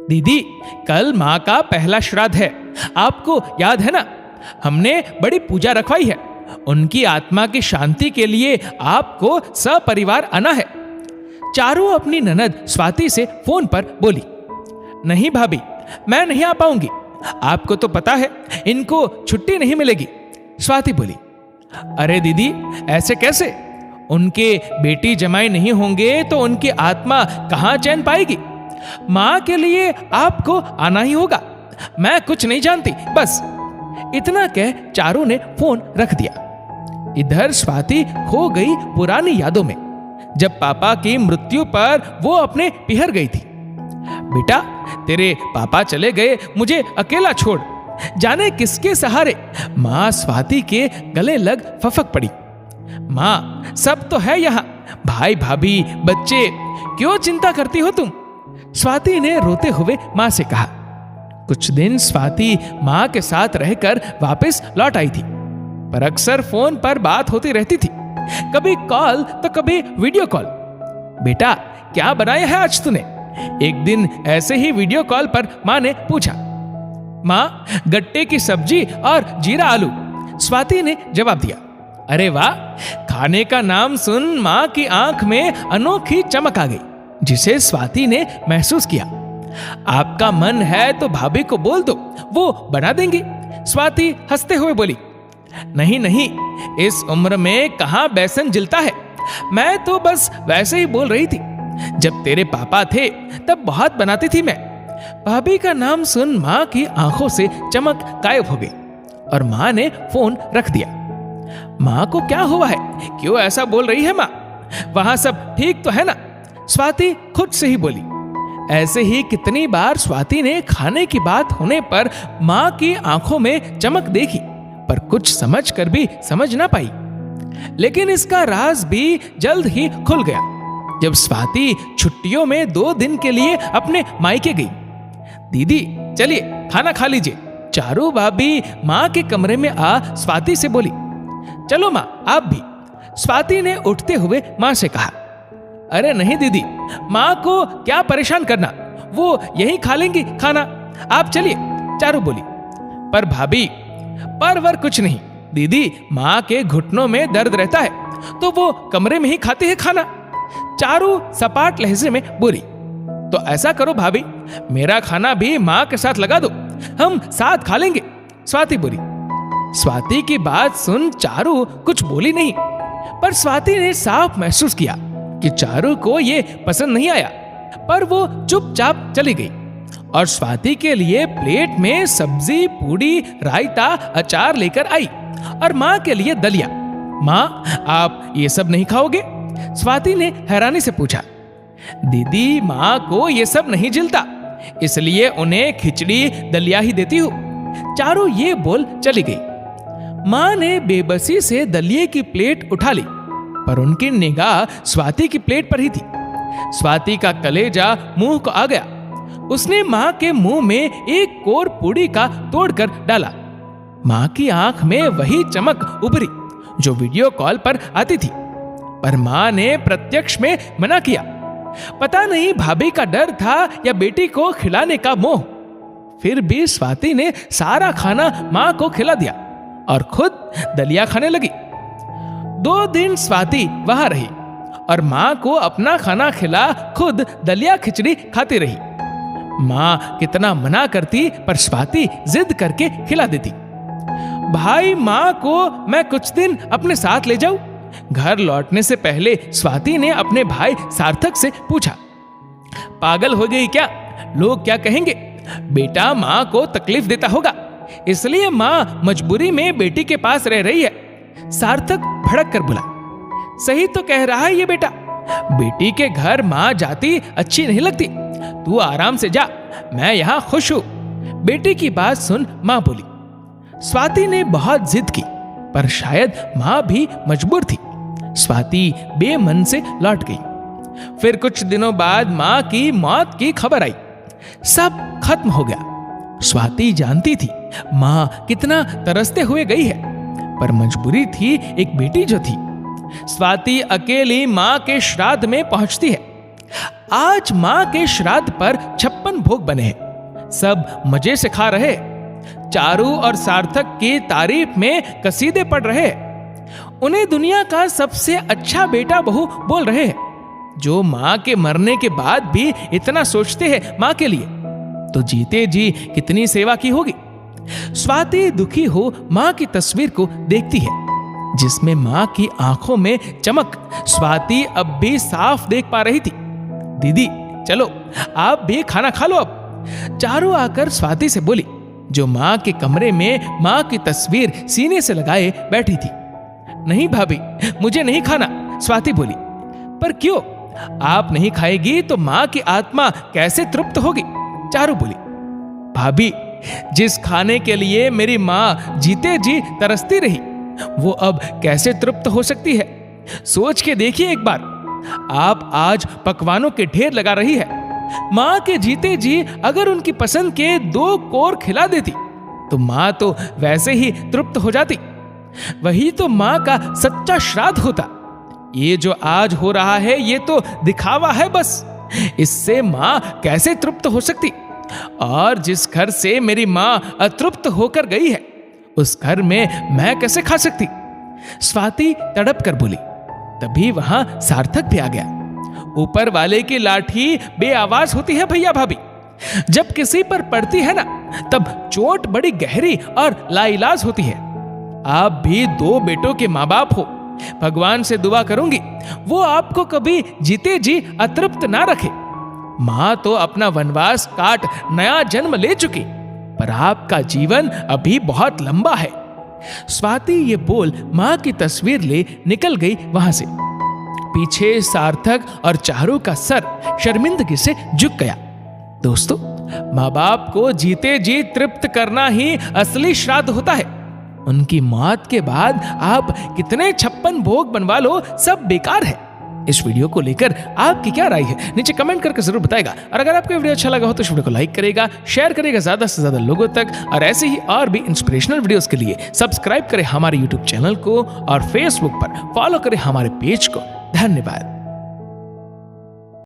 दीदी, कल माँ का पहला श्राद्ध है, आपको याद है ना? हमने बड़ी पूजा रखवाई है। उनकी आत्मा की शांति के लिए आपको सपरिवार आना है। चारू अपनी ननद स्वाति से फोन पर बोली। नहीं भाभी, मैं नहीं आ पाऊंगी। आपको तो पता है इनको छुट्टी नहीं मिलेगी। स्वाति बोली। अरे दीदी, ऐसे कैसे? उनके बेटी जमाई नहीं होंगे तो उनकी आत्मा कहां चैन पाएगी? मां के लिए आपको आना ही होगा। मैं कुछ नहीं जानती, बस। इतना कह चारू ने फोन रख दिया। इधर स्वाति खो गई पुरानी यादों में, जब पापा की मृत्यु पर वो अपने पिहर गई थी। बेटा, तेरे पापा चले गए मुझे अकेला छोड़, जाने किसके सहारे। मां स्वाति के गले लग फफक पड़ी। मां, सब तो है यहाँ, भाई भाभी बच्चे, क्यों चिंता करती हो तुम? स्वाति ने रोते हुए मां से कहा। कुछ दिन स्वाति मां के साथ रहकर वापस लौट आई थी, पर अक्सर फोन पर बात होती रहती थी, कभी कॉल तो कभी वीडियो कॉल। बेटा, क्या बनाया है आज तूने? एक दिन ऐसे ही वीडियो कॉल पर मां ने पूछा। मां, गट्टे की सब्जी और जीरा आलू, स्वाति ने जवाब दिया। अरे वाह! खाने का नाम सुन मां की आंख में अनोखी चमक आ गई, जिसे स्वाति ने महसूस किया। आपका मन है तो भाभी को बोल दो, वो बना देंगी। स्वाति हंसते हुए बोली। नहीं नहीं, इस उम्र में कहां बेसन जिलता है। मैं तो बस वैसे ही बोल रही थी। जब तेरे पापा थे तब बहुत बनाती थी मैं। भाभी का नाम सुन मां की आंखों से चमक गायब हो गई और मां ने फोन रख दिया। मां को क्या हुआ है? क्यों ऐसा बोल रही है मां? वहां सब ठीक तो है ना? स्वाति खुद से ही बोली। ऐसे ही कितनी बार स्वाति ने खाने की बात होने पर मां की आंखों में चमक देखी, पर कुछ समझ कर भी समझ ना पाई। लेकिन इसका राज भी जल्द ही खुल गया, जब स्वाति छुट्टियों में 2 दिन के लिए अपने मायके गई। दीदी, चलिए खाना खा लीजिए। चारू भाभी मां के कमरे में आ स्वाति से बोली। चलो मां, आप भी, स्वाति ने उठते हुए मां से कहा। अरे नहीं दीदी, मां को क्या परेशान करना, वो यहीं खा लेंगी खाना, आप चलिए, चारू बोली। पर भाभी, पर वर कुछ नहीं दीदी, मां के घुटनों में दर्द रहता है तो वो कमरे में ही खाती है खाना, चारू सपाट लहजे में बोली। तो ऐसा करो भाभी, मेरा खाना भी मां के साथ लगा दो, हम साथ खा लेंगे, स्वाति बोली। स्वाति की बात सुन चारू कुछ बोली नहीं, पर स्वाति ने साफ महसूस किया कि चारू को ये पसंद नहीं आया, पर वो चुपचाप चली गई और स्वाति के लिए प्लेट में सब्जी, पूड़ी, रायता, अचार लेकर आई और मां के लिए दलिया। मां, आप ये सब नहीं खाओगे? स्वाति ने हैरानी से पूछा। दीदी, मां को ये सब नहीं जिलता, इसलिए उन्हें खिचड़ी दलिया ही देती हूं, चारू ये बोल चली गई। मां ने बेबसी से दलिये की प्लेट उठा ली, पर उनकी निगाह स्वाति की प्लेट पर ही थी। स्वाति का कलेजा मुंह को आ गया। उसने मां के मुंह में एक कोर पूड़ी का तोड़कर डाला। मां की आंख में वही चमक उभरी जो वीडियो कॉल पर आती थी, पर मां ने प्रत्यक्ष में मना किया। पता नहीं भाभी का डर था या बेटी को खिलाने का मोह। फिर भी स्वाति ने सारा खाना मां को खिला दिया और खुद दलिया खाने लगी। 2 दिन स्वाति वहां रही और मां को अपना खाना खिला खुद दलिया खिचड़ी खाती रही। मां कितना मना करती, पर स्वाति जिद करके खिला देती। भाई, मां को मैं कुछ दिन अपने साथ ले जाऊं? घर लौटने से पहले स्वाति ने अपने भाई सार्थक से पूछा। पागल हो गई क्या? लोग क्या कहेंगे? बेटा मां को तकलीफ देता होगा, इसलिए मां मजबूरी में बेटी के पास रह रही है, सार्थक भड़क कर बोला। सही तो कह रहा है ये बेटा, बेटी के घर मां जाती अच्छी नहीं लगती। तू आराम से जा, मैं यहां खुश हूं। बेटी की बात सुन मां बोली। स्वाति ने बहुत जिद की, पर शायद मां भी मजबूर थी। स्वाति बेमन से लौट गई। फिर कुछ दिनों बाद मां की मौत की खबर आई। सब खत्म हो गया। स्वाति जानती थी मां कितना तरसते हुए गई है, पर मजबूरी थी एक बेटी जो थी। स्वाति अकेली मां के श्राद्ध में पहुंचती है। आज माँ के श्राद्ध पर 56 भोग बने हैं। सब मजे से खा रहे। चारू और सार्थक की तारीफ में कसीदे पढ़ रहे। उन्हें दुनिया का सबसे अच्छा बेटा बहू बोल रहे हैं। जो माँ के मरने के बाद भी इतना सोचते हैं माँ के लिए, तो जीते जी कितनी सेवा की होगी। स्वाति दुखी हो माँ की तस्वीर को देखती है, जिसमें माँ की आंखों में चमक स्वाति अब भी साफ देख पा रही थी। दीदी चलो आप भी खाना खा लो अब। चारू आकर स्वाति से बोली, जो माँ के कमरे में माँ की तस्वीर सीने से लगाए बैठी थी। नहीं भाभी, मुझे नहीं खाना, स्वाति बोली। पर क्यों? आप नहीं खाएगी तो माँ की आत्मा कैसे तृप्त होगी? चारू बोली। भाभी, जिस खाने के लिए मेरी माँ जीते जी तरसती रही, वो अब कैसे तृप्त हो सकती है? सोच के देखिए एक बार। आप आज पकवानों के ढेर लगा रही है। माँ के जीते जी अगर उनकी पसंद के 2 कोर खिला देती, तो माँ तो वैसे ही तृप्त हो जाती। वही तो माँ का सच्चा श्राद्ध होता। ये जो आज हो रहा है, ये तो दिखावा है बस। इससे माँ कैसे तृप्त हो सकती? और जिस घर से मेरी माँ अतृप्त होकर गई है, उस घर में मैं कैसे खा सकती? स्वाति तड़प कर बोली। तभी वहां सार्थक भी आ गया। ऊपर वाले की लाठी बेआवाज होती है भैया भाभी। जब किसी पर पड़ती है ना, तब चोट बड़ी गहरी और लाइलाज होती है। आप भी 2 बेटों के माँ बाप हो। भगवान से दुआ करूंगी वो आपको कभी जीते जी अतृप्त ना रखे। माँ तो अपना वनवास काट नया जन्म ले चुकी, पर आपका जीवन अभी बहुत लंबा है। स्वाति ये बोल माँ की तस्वीर ले निकल गई वहां से। पीछे सार्थक और चारू का सर शर्मिंदगी से झुक गया। दोस्तों, माँ बाप को जीते जी तृप्त करना ही असली श्राद्ध होता है। उनकी मौत के बाद आप कितने 56 भोग बनवा लो, सब बेकार है। इस वीडियो को लेकर आपकी क्या राय है, नीचे कमेंट करके जरूर बताएगा। और अगर आपको वीडियो अच्छा लगा हो तो इस वीडियो को लाइक करेगा, शेयर करेगा ज्यादा से ज्यादा लोगों तक। और ऐसे ही और भी इंस्पिरेशनल वीडियोस के लिए सब्सक्राइब करें हमारे यूट्यूब चैनल को और फेसबुक पर फॉलो करें हमारे पेज को। धन्यवाद।